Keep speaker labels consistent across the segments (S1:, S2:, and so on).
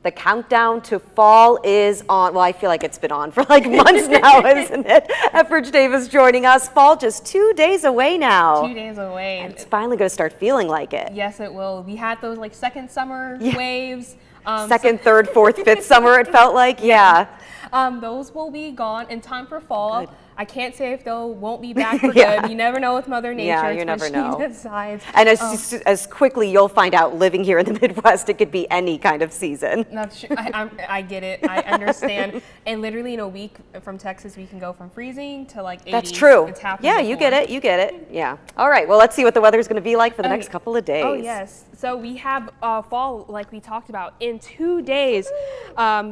S1: The countdown to fall is on. Well, I feel like it's been on for like months now, isn't it? Efridge Davis joining us. Fall just 2 days away now.
S2: 2 days away.
S1: And it's finally going to start feeling like it.
S2: Yes, it will. We had those like second summer waves.
S1: Second, third, fourth, fifth summer, it felt like. Yeah.
S2: Those will be gone in time for fall.
S1: Good.
S2: I can't say if they won't be back for good. You never know with Mother Nature.
S1: Yeah, you never know.
S2: Decides.
S1: And as quickly you'll find out living here in the Midwest, it could be any kind of season.
S2: That's true. I get it. I understand. And literally in a week from Texas, we can go from freezing to like 80.
S1: That's true.
S2: It's happening.
S1: Yeah, you get it. You get it. Yeah. All right. Well, let's see what the weather's going to be like for the next couple of days.
S2: Oh, yes. So we have fall, like we talked about, in 2 days.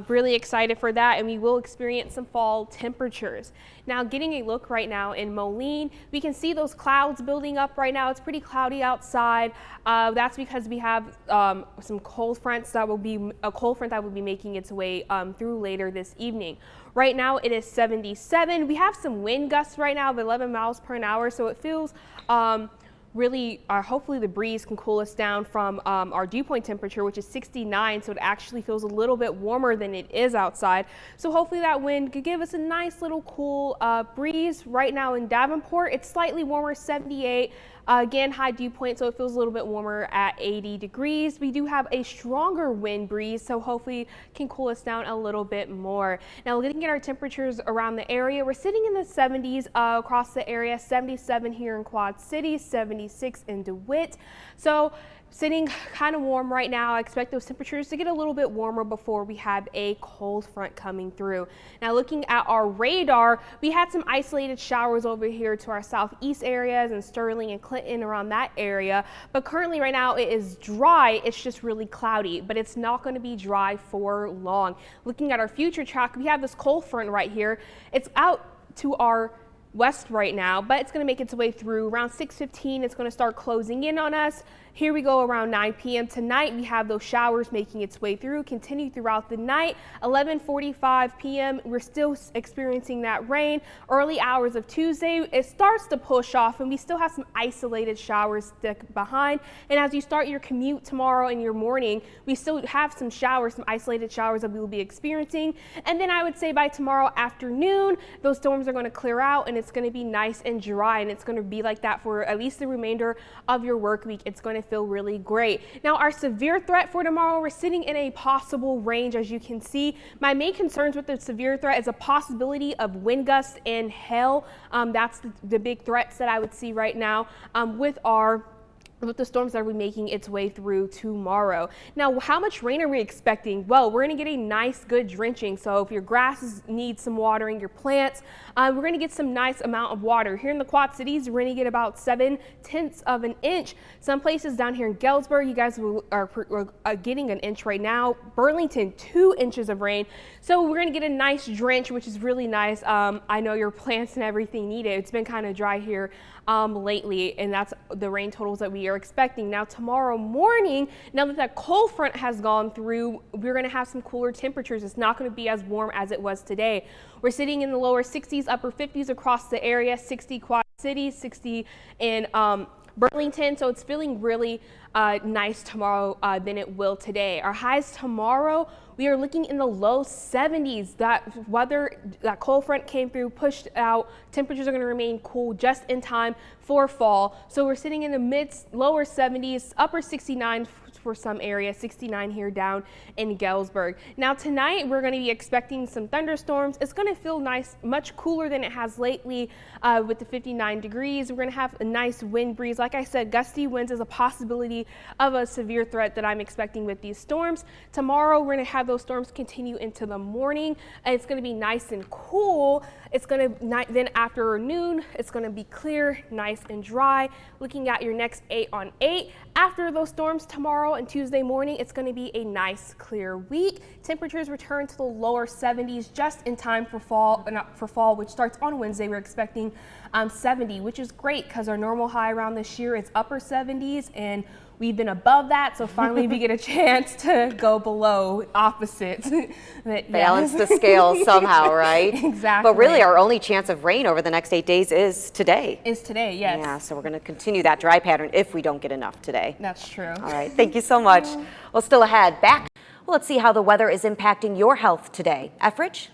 S2: Really excited for that. And we will experience some fall temperatures. Now, getting a look right now in Moline, we can see those clouds building up right now. It's pretty cloudy outside. That's because we have some cold fronts that will be a cold front that will be making its way through later this evening. Right now it is 77. We have some wind gusts right now of 11 miles per hour, so it feels really, hopefully the breeze can cool us down from our dew point temperature, which is 69, so it actually feels a little bit warmer than it is outside. So hopefully that wind could give us a nice little cool breeze. Right now in Davenport, it's slightly warmer, 78. Again, high dew point, so it feels a little bit warmer at 80 degrees. We do have a stronger wind breeze, so hopefully can cool us down a little bit more. Now, looking at our temperatures around the area, we're sitting in the 70s across the area, 77 here in Quad City, 76 in DeWitt. So sitting kind of warm right now. I expect those temperatures to get a little bit warmer before we have a cold front coming through. Now, looking at our radar, we had some isolated showers over here to our southeast areas and Sterling and Clinton around that area. But currently right now it is dry. It's just really cloudy, but it's not going to be dry for long. Looking at our future track, we have this cold front right here. It's out to our west right now, but it's going to make its way through around 6:15. It's going to start closing in on us. Here we go around 9 p.m. tonight. We have those showers making its way through, continue throughout the night. 11:45 p.m. We're still experiencing that rain. Early hours of Tuesday, it starts to push off, and we still have some isolated showers stick behind. And as you start your commute tomorrow in your morning, we still have some showers, some isolated showers that we will be experiencing. And then I would say by tomorrow afternoon, those storms are going to clear out, and it's going to be nice and dry, and it's going to be like that for at least the remainder of your work week. It's going to feel really great. Now, our severe threat for tomorrow, we're sitting in a possible range, as you can see. My main concerns with the severe threat is a possibility of wind gusts and hail. That's the big threats that I would see right now with the storms that will be making its way through tomorrow. Now, how much rain are we expecting? Well, we're going to get a nice, good drenching. So if your grasses need some watering, your plants, we're going to get some nice amount of water. Here in the Quad Cities, we're going to get about 7/10 of an inch. Some places down here in Galesburg, you guys are getting an inch right now. Burlington, 2 inches of rain. So we're going to get a nice drench, which is really nice. I know your plants and everything need it. It's been kind of dry here lately, and that's the rain totals that we are expecting. Now, tomorrow morning, now that cold front has gone through, we're going to have some cooler temperatures. It's not going to be as warm as it was today. We're sitting in the lower 60s, upper 50s across the area, 60 Quad Cities, 60 in Burlington, so it's feeling really nice tomorrow than it will today. Our highs tomorrow, we are looking in the low 70s. That cold front came through, pushed out. Temperatures are going to remain cool just in time for fall. So we're sitting in the lower 70s, upper 69 for some areas, 69 here down in Galesburg. Now tonight we're going to be expecting some thunderstorms. It's going to feel nice, much cooler than it has lately with the 59 degrees. We're going to have a nice wind breeze. Like I said, gusty winds is a possibility of a severe threat that I'm expecting with these storms. Tomorrow we're going to have those storms continue into the morning, and it's going to be nice and cool. It's going to then after noon, it's going to be clear, nice and dry. Looking at your next 8 on 8 after those storms tomorrow and Tuesday morning, it's going to be a nice clear week. Temperatures return to the lower 70s just in time for fall, which starts on Wednesday. We're expecting 70, which is great because our normal high around this year is upper 70s, and we've been above that, so finally we get a chance to go below opposite.
S1: Balance the scales somehow, right?
S2: Exactly.
S1: But really our only chance of rain over the next 8 days is today.
S2: Is today, yes.
S1: Yeah, so we're going to continue that dry pattern if we don't get enough today.
S2: That's true.
S1: All right, thank you so much. Well, still ahead, back Well, let's see how the weather is impacting your health today. Efridge?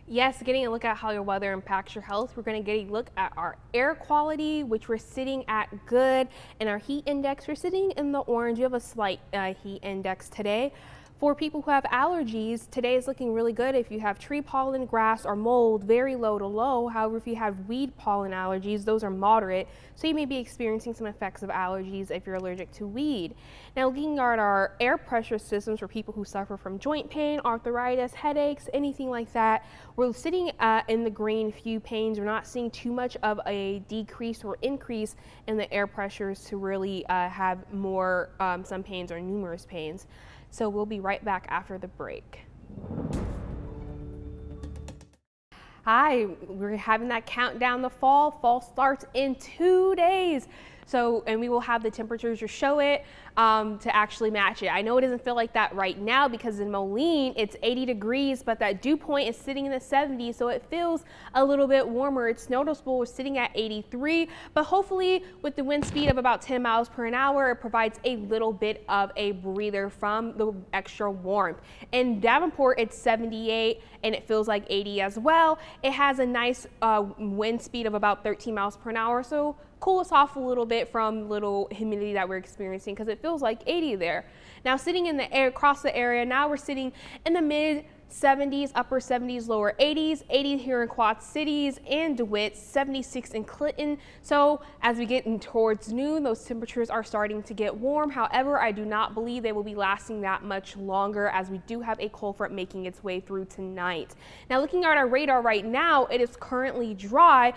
S2: Yes, getting a look at how your weather impacts your health, we're going to get a look at our air quality, which we're sitting at good, and our heat index, we're sitting in the orange. We have a slight heat index today. For people who have allergies, today is looking really good. If you have tree pollen, grass, or mold, very low to low. However, if you have weed pollen allergies, those are moderate. So you may be experiencing some effects of allergies if you're allergic to weed. Now, looking at our air pressure systems for people who suffer from joint pain, arthritis, headaches, anything like that, we're sitting in the green few pains. We're not seeing too much of a decrease or increase in the air pressures to really have more some pains or numerous pains. So we'll be right back after the break. Hi, we're having that countdown to fall. Fall starts in 2 days. So, and we will have the temperatures to show it to actually match it. I know it doesn't feel like that right now because in Moline it's 80 degrees, but that dew point is sitting in the 70s, so it feels a little bit warmer. It's noticeable we're sitting at 83, but hopefully with the wind speed of about 10 miles per hour, it provides a little bit of a breather from the extra warmth. In Davenport, it's 78 and it feels like 80 as well. It has a nice wind speed of about 13 miles per hour, so cool us off a little bit from little humidity that we're experiencing because it feels like 80 there. Now sitting in the air across the area, now we're sitting in the mid 70s, upper 70s, lower 80s, 80 here in Quad Cities and DeWitt, 76 in Clinton. So as we get in towards noon, those temperatures are starting to get warm. However, I do not believe they will be lasting that much longer as we do have a cold front making its way through tonight. Now looking at our radar right now, it is currently dry.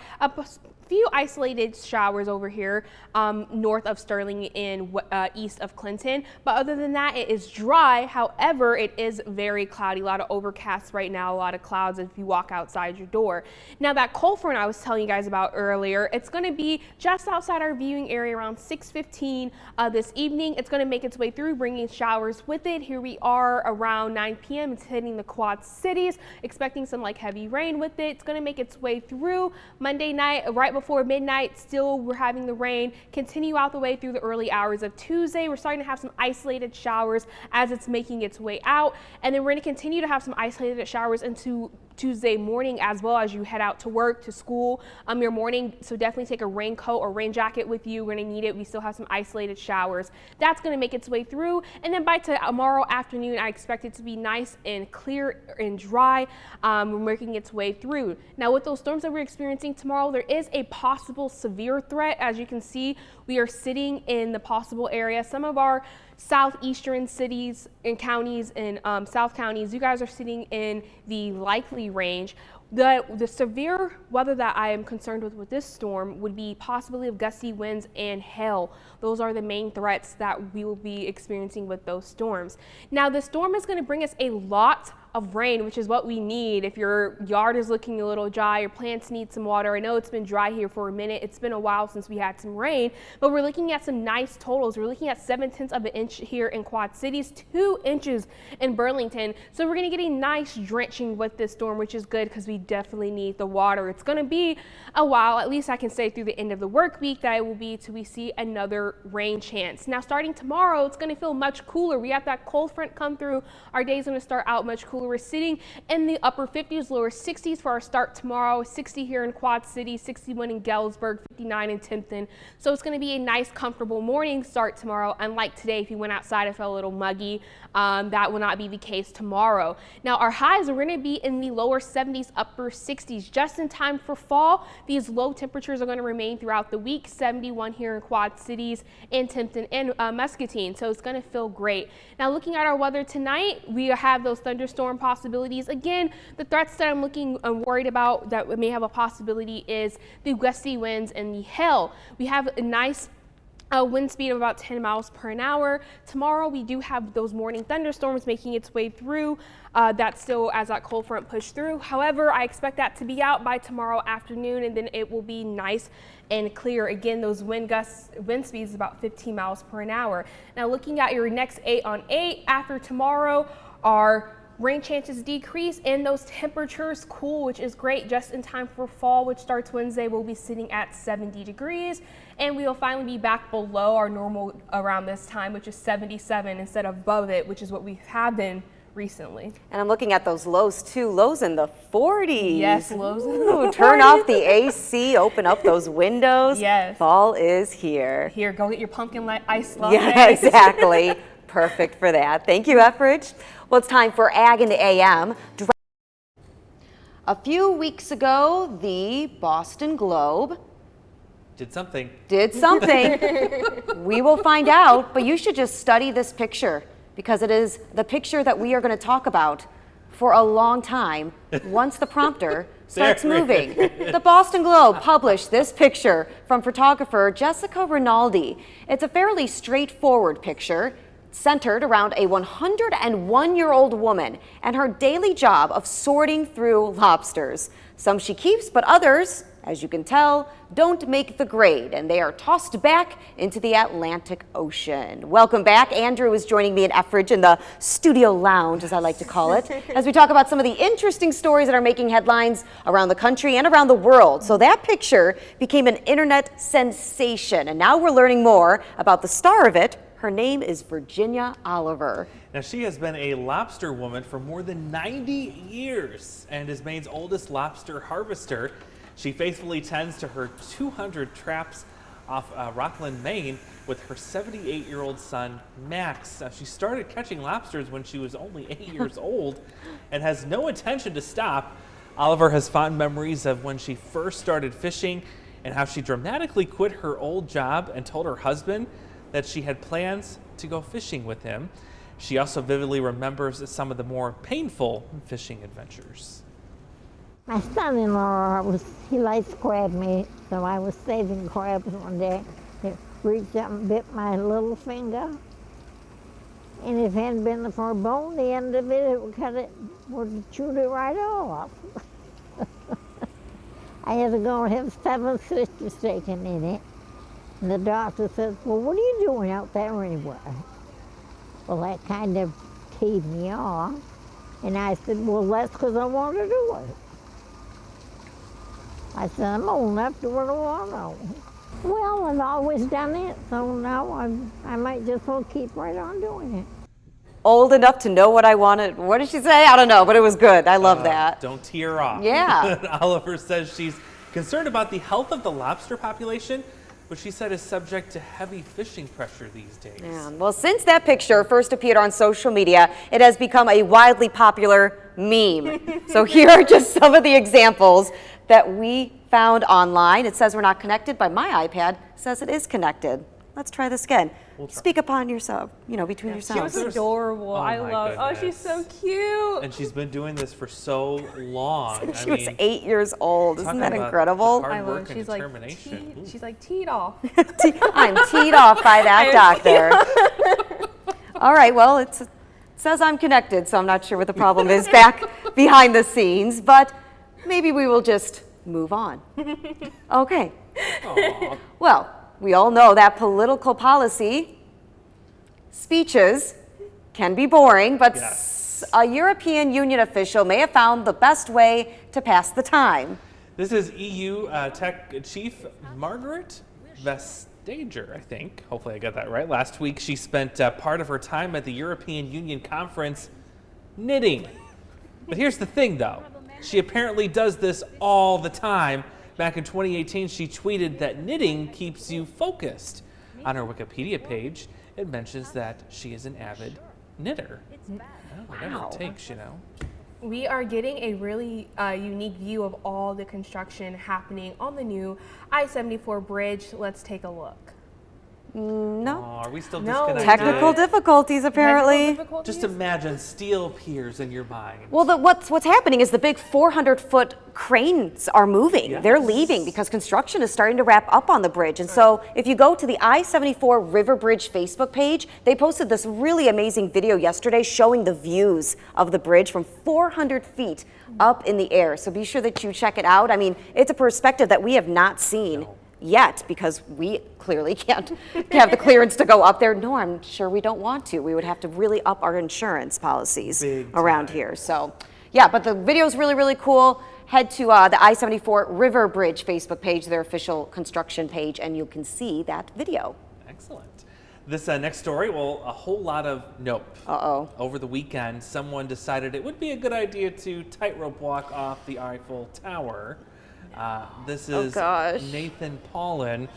S2: Few isolated showers over here north of Sterling and east of Clinton, but other than that it is dry. However, it is very cloudy, a lot of overcast right now, a lot of clouds if you walk outside your door. Now that cold front I was telling you guys about earlier, it's going to be just outside our viewing area around 6:15 this evening. It's going to make its way through, bringing showers with it. Here we are around 9 p.m. It's hitting the Quad Cities, expecting some like heavy rain with it. It's going to make its way through Monday night right before midnight. Still we're having the rain continue out the way through the early hours of Tuesday. We're starting to have some isolated showers as it's making its way out, and then we're going to continue to have some isolated showers into Tuesday morning as well as you head out to work, to school, your morning. So definitely take a raincoat or rain jacket with you. We're going to need it. We still have some isolated showers. That's going to make its way through. And then by tomorrow afternoon, I expect it to be nice and clear and dry, making its way through. Now with those storms that we're experiencing tomorrow, there is a possible severe threat. As you can see, we are sitting in the possible area. Some of our southeastern cities and counties and south counties, you guys are sitting in the likely range. The severe weather that I am concerned with this storm would be possibility of gusty winds and hail. Those are the main threats that we will be experiencing with those storms. Now the storm is going to bring us a lot of rain, which is what we need. If your yard is looking a little dry, your plants need some water. I know it's been dry here for a minute. It's been a while since we had some rain, but we're looking at some nice totals. We're looking at 7/10 of an inch here in Quad Cities, 2 inches in Burlington. So we're going to get a nice drenching with this storm, which is good because we definitely need the water. It's going to be a while, at least I can say through the end of the work week, that it will be till we see another rain chance. Now starting tomorrow, it's going to feel much cooler. We have that cold front come through. Our day's going to start out much cooler. We're sitting in the upper 50s, lower 60s for our start tomorrow. 60 here in Quad City, 61 in Galesburg, 59 in Timpton. So it's going to be a nice, comfortable morning start tomorrow. Unlike today, if you went outside, it felt a little muggy. That will not be the case tomorrow. Now our highs are going to be in the lower 70s, upper 60s, just in time for fall. These low temperatures are going to remain throughout the week. 71 here in Quad Cities and Timpton and Muscatine. So it's going to feel great. Now looking at our weather tonight, we have those thunderstorm possibilities. Again, the threats that I'm worried about that may have a possibility is the gusty winds and the hail. We have a nice wind speed of about 10 miles per hour. Tomorrow we do have those morning thunderstorms making its way through. That's still as that cold front pushed through. However, I expect that to be out by tomorrow afternoon, and then it will be nice and clear. Again, those wind speeds about 15 miles per hour. Now looking at your next 8 on 8 after tomorrow, our rain chances decrease and those temperatures cool, which is great, just in time for fall, which starts Wednesday. We'll be sitting at 70 degrees and we will finally be back below our normal around this time, which is 77 instead of above it, which is what we have been recently.
S1: And I'm looking at those lows too. Lows in the 40s.
S2: Yes, lows in the
S1: Ooh, turn
S2: 40s.
S1: off the AC, open up those windows.
S2: Yes.
S1: Fall is here.
S2: Here, go get your pumpkin ice latte.
S1: Yeah, exactly. Perfect for that. Thank you, Ethridge. Well, it's time for Ag in the AM. A few weeks ago, the Boston Globe
S3: Did something.
S1: did something. We will find out, but you should just study this picture because it is the picture that we are going to talk about for a long time once the prompter starts
S3: There.
S1: moving. The Boston Globe published this picture from photographer Jessica Rinaldi. It's a fairly straightforward picture centered around a 101-year-old woman and her daily job of sorting through lobsters. Some she keeps, but others, as you can tell, don't make the grade, and they are tossed back into the Atlantic Ocean. Welcome back. Andrew is joining me in Ethridge in the studio lounge, as I like to call it, as we talk about some of the interesting stories that are making headlines around the country and around the world. So that picture became an internet sensation, and now we're learning more about the star of it. Her name is Virginia Oliver.
S3: Now, she has been a lobster woman for more than 90 years and is Maine's oldest lobster harvester. She faithfully tends to her 200 traps off Rockland, Maine with her 78-year-old son, Max. She started catching lobsters when she was only 8 years old and has no intention to stop. Oliver has fond memories of when she first started fishing and how she dramatically quit her old job and told her husband that she had plans to go fishing with him. She also vividly remembers some of the more painful fishing adventures.
S4: My son-in-law, he likes crab meat, so I was saving crabs one day. It reached up and bit my little finger. And if it hadn't been for a bone, the end of it would have chewed it right off. I had to go and have 7 stitches taken in it. And the doctor says, well, what are you doing out there anyway? Well, that kind of teed me off. And I said, well, that's because I want to do it. I said, I'm old enough to do what I want to know. Well, I've always done it, so now I might just well keep right on doing it.
S1: Old enough to know what I wanted. What did she say? I don't know, but it was good. I love that.
S3: Don't tee her off.
S1: Yeah.
S3: Oliver says she's concerned about the health of the lobster population, which she said is subject to heavy fishing pressure these days.
S1: Yeah. Well, since that picture first appeared on social media, it has become a widely popular meme. So here are just some of the examples that we found online. It says we're not connected, but my iPad says it is connected. Let's try this again. Speak upon yourself, between
S2: She
S1: yourselves.
S2: was adorable. I
S3: my
S2: love. Oh, she's so
S3: goodness.
S2: cute.
S3: And she's been doing this for so long.
S1: She was 8 years old. Isn't
S3: talking
S1: that
S3: about
S1: incredible?
S3: hard
S2: I love
S3: work
S2: it.
S3: and
S2: She's like
S3: determination. Ooh.
S2: she's like teed off.
S1: I'm teed off by that doctor. All right, well, it says I'm connected, so I'm not sure what the problem is back behind the scenes, but maybe we will just move on. Okay.
S3: Aw.
S1: Well, we all know that political policy speeches can be boring, but
S3: Yes.
S1: a European Union official may have found the best way to pass the time.
S3: This is EU Tech Chief Margaret Vestager, I think. Hopefully I got that right. Last week she spent part of her time at the European Union conference knitting. But here's the thing though. She apparently does this all the time. Back in 2018, she tweeted that knitting keeps you focused. On her Wikipedia page, it mentions that she is an avid knitter. Well, whatever
S1: Wow.
S3: it takes,
S2: We are getting a really unique view of all the construction happening on the new I-74 bridge. Let's take a look.
S1: No.
S3: Are we still
S2: No,
S3: disconnected?
S1: Technical difficulties, apparently.
S2: Technical difficulties?
S3: Just imagine steel piers in your mind.
S1: Well, what's happening is the big 400-foot cranes are moving.
S3: Yes.
S1: They're leaving because construction is starting to wrap up on the bridge. And so if you go to the I-74 River Bridge Facebook page, they posted this really amazing video yesterday showing the views of the bridge from 400 feet up in the air. So be sure that you check it out. I mean, it's a perspective that we have not seen yet because we clearly can't have the clearance to go up there. No, I'm sure we don't want to. We would have to really up our insurance policies
S3: Big
S1: around
S3: time.
S1: here. So yeah, but the video is really, really cool. Head to the I-74 River Bridge Facebook page, their official construction page, and you can see that video.
S3: Excellent. This next story, well, a whole lot of nope.
S1: Uh-oh.
S3: Over the weekend, someone decided it would be a good idea to tightrope walk off the Eiffel Tower. This is
S1: gosh.
S3: Nathan Paulin.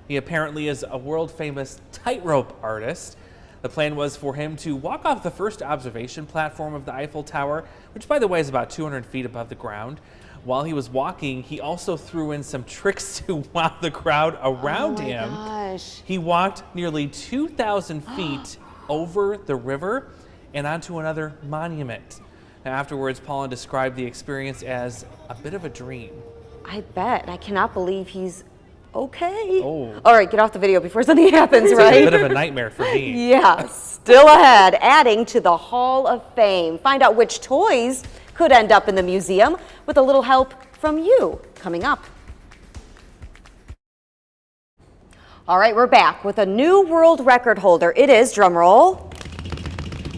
S3: He apparently is a world-famous tightrope artist. The plan was for him to walk off the first observation platform of the Eiffel Tower, which, by the way, is about 200 feet above the ground. While he was walking, he also threw in some tricks to wow the crowd around him.
S1: Gosh.
S3: He walked nearly 2,000 feet over the river and onto another monument. Now, afterwards, Paulin described the experience as a bit of a dream.
S1: I bet. And I cannot believe he's okay.
S3: Oh.
S1: All right, get off the video before something happens,
S3: It's
S1: right?
S3: a bit of a nightmare for me.
S1: Yeah, still ahead, adding to the Hall of Fame. Find out which toys could end up in the museum with a little help from you coming up. All right, we're back with a new world record holder. It is, drumroll,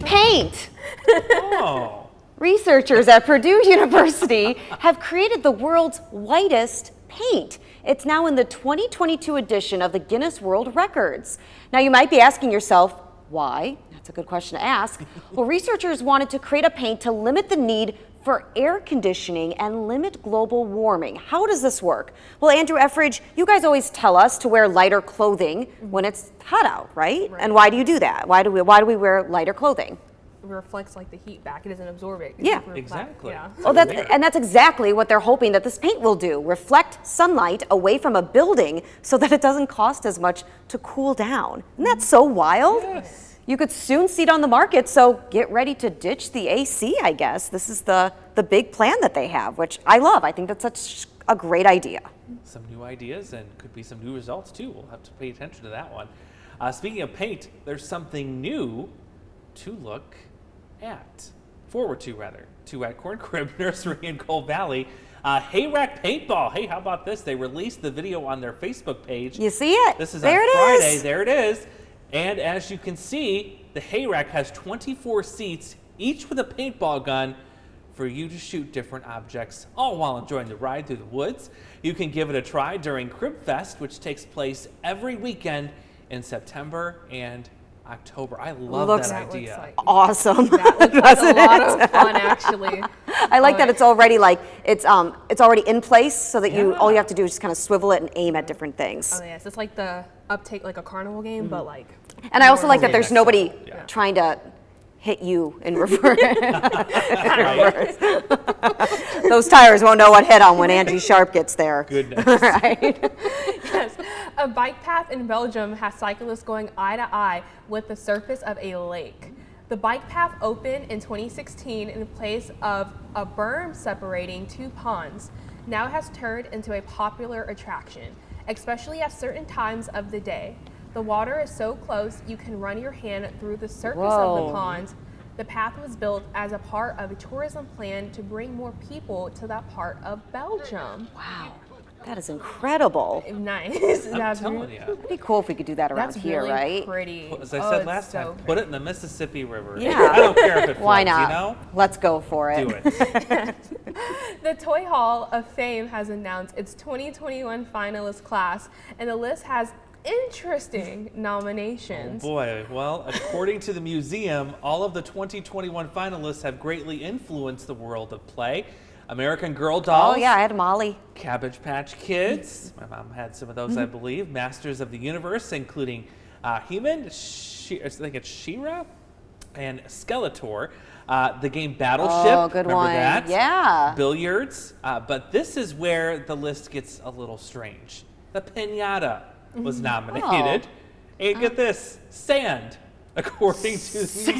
S1: paint.
S3: Oh.
S1: Researchers at Purdue University have created the world's whitest paint. It's now in the 2022 edition of the Guinness World Records. Now you might be asking yourself, why? That's a good question to ask. Well, researchers wanted to create a paint to limit the need for air conditioning and limit global warming. How does this work? Well, Andrew Effridge, you guys always tell us to wear lighter clothing when it's hot out, right? And why do you do that? Why do we wear lighter clothing?
S2: It reflects like the heat back. It doesn't absorb it.
S1: Yeah.
S3: Exactly.
S2: Yeah.
S1: Well, that's exactly what they're hoping that this paint will do. Reflect sunlight away from a building so that it doesn't cost as much to cool down. Isn't that so wild?
S3: Yes.
S1: You could soon see it on the market, so get ready to ditch the AC, I guess. This is the big plan that they have, which I love. I think that's such a great idea.
S3: Some new ideas and could be some new results too. We'll have to pay attention to that one. Speaking of paint, there's something new to look forward to at Corn Crib Nursery in Coal Valley. Hayrack Paintball. Hey, how about this? They released the video on their Facebook page.
S1: You see it?
S3: This is
S1: there
S3: on
S1: it
S3: Friday.
S1: is.
S3: There it is. And as you can see, the Hayrack has 24 seats, each with a paintball gun for you to shoot different objects, all while enjoying the ride through the woods. You can give it a try during Crib Fest, which takes place every weekend in September and October. I love
S1: Looks-
S3: that
S2: That
S3: idea.
S2: looks like,
S1: Awesome.
S2: that looks like
S1: Doesn't
S2: a lot
S1: it?
S2: of fun, actually.
S1: I like that it's already it's already in place so that
S3: Yeah.
S1: all you have to do is just kind of swivel it and aim at different things.
S2: Oh yes, it's like the uptake, like a carnival game, but like.
S1: And I also like that
S3: Okay,
S1: there's
S3: next
S1: nobody
S3: level, yeah.
S1: trying to hit you in reverse. Those tires won't know what hit on when Angie Sharp gets there.
S3: Goodness.
S1: Right?
S2: Yes, a bike path in Belgium has cyclists going eye to eye with the surface of a lake. The bike path opened in 2016 in place of a berm separating two ponds. Now it has turned into a popular attraction, especially at certain times of the day. The water is so close you can run your hand through the surface of
S1: Whoa.
S2: the ponds. The path was built as a part of a tourism plan to bring more people to that part of Belgium.
S1: Wow. That is incredible.
S2: Nice.
S3: I'm
S2: That's
S3: telling
S2: really-
S3: you.
S1: It'd be cool if we could do that around
S2: That's
S1: here,
S2: really
S1: right?
S2: pretty.
S3: As I
S2: Oh,
S3: said
S2: it's
S3: last
S2: so
S3: time, put
S2: pretty.
S3: it in the Mississippi River.
S1: Yeah.
S3: I don't care if it floods,
S1: Why not?
S3: you know?
S1: Let's go for it.
S3: Do it.
S2: The Toy Hall of Fame has announced its 2021 finalist class, and the list has interesting nominations.
S3: Boy, well, according to the museum, all of the 2021 finalists have greatly influenced the world of play. American Girl dolls.
S1: Oh, yeah, I had Molly.
S3: Cabbage Patch Kids. My mom had some of those, I believe. Masters of the Universe, including He-Man, I think it's She-Ra, and Skeletor. The game Battleship.
S1: Oh, good
S3: remember
S1: one.
S3: that?
S1: Yeah.
S3: Billiards. But this is where the list gets a little strange. The Pinata was nominated. And get this, sand. According to the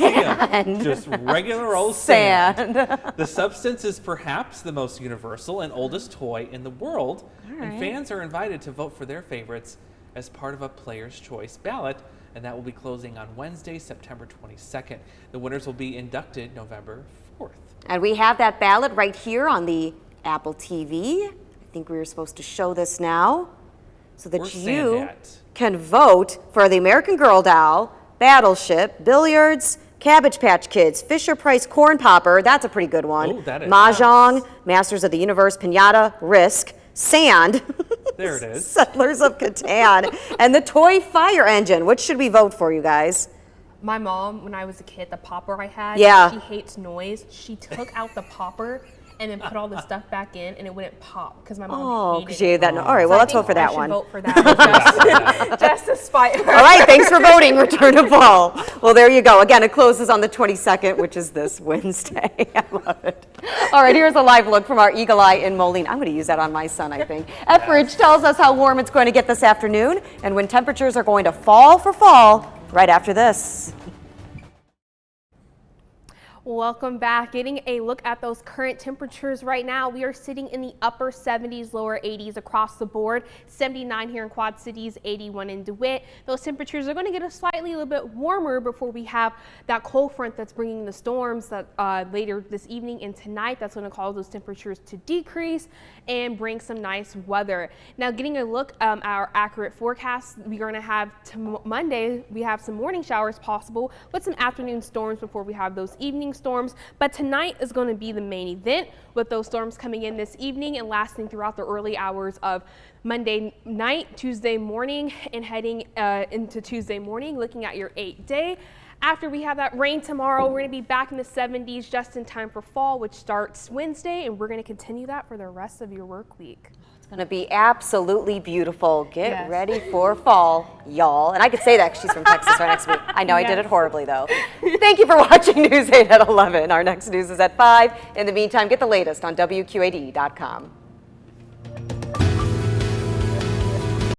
S3: museum, just regular old sand. The substance is perhaps the most universal and oldest toy in the world, and fans are invited to vote for their favorites as part of a player's choice ballot, and that will be closing on Wednesday, September 22nd. The winners will be inducted November 4th.
S1: And we have that ballot right here on the Apple TV. I think we were supposed to show this now so that
S3: Where's
S1: you
S3: Sand at?
S1: can vote for the American Girl doll, Battleship, Billiards, Cabbage Patch Kids, Fisher-Price Corn Popper, that's a pretty good one.
S3: Oh, that is.
S1: Mahjong, Masters of the Universe, Pinata, Risk, Sand,
S3: There it is.
S1: Settlers of Catan. And the toy fire engine. Which should we vote for, you guys?
S2: My mom, when I was a kid, the popper I had,
S1: Yeah.
S2: she hates noise. She took out the popper and then put all the stuff back in, and it wouldn't pop because my mom
S1: Oh,
S2: hated
S1: because you
S2: it.
S1: had that. All right,
S2: So
S1: well,
S2: I
S1: let's vote
S2: think
S1: for that
S2: I should
S1: one.
S2: vote for that one, just to spite her.
S1: All right, thanks for voting. Return to fall. Well, there you go. Again, it closes on the 22nd, which is this Wednesday. I love it. All right, here's a live look from our Eagle Eye in Moline. I'm going to use that on my son, I think. Efridge tells us how warm it's going to get this afternoon and when temperatures are going to fall for fall right after this.
S2: Welcome back. Getting a look at those current temperatures right now. We are sitting in the upper 70s, lower 80s across the board. 79 here in Quad Cities, 81 in DeWitt. Those temperatures are going to get a little bit warmer before we have that cold front that's bringing the storms that later this evening and tonight. That's going to cause those temperatures to decrease and bring some nice weather. Now, getting a look at our accurate forecast, we're going to have Monday. We have some morning showers possible with some afternoon storms before we have those evening storms, but tonight is going to be the main event with those storms coming in this evening and lasting throughout the early hours of Monday night, Tuesday morning, and heading into Tuesday morning, looking at your 8-day. After we have that rain tomorrow, we're going to be back in the 70s just in time for fall, which starts Wednesday, and we're going to continue that for the rest of your work week.
S1: It's going to be absolutely beautiful. Get
S2: Yes.
S1: ready for fall, y'all. And I could say that 'cause she's from Texas right next week. I know I did it horribly, though. Thank you for watching News 8 at 11. Our next news is at 5. In the meantime, get the latest on WQAD.com.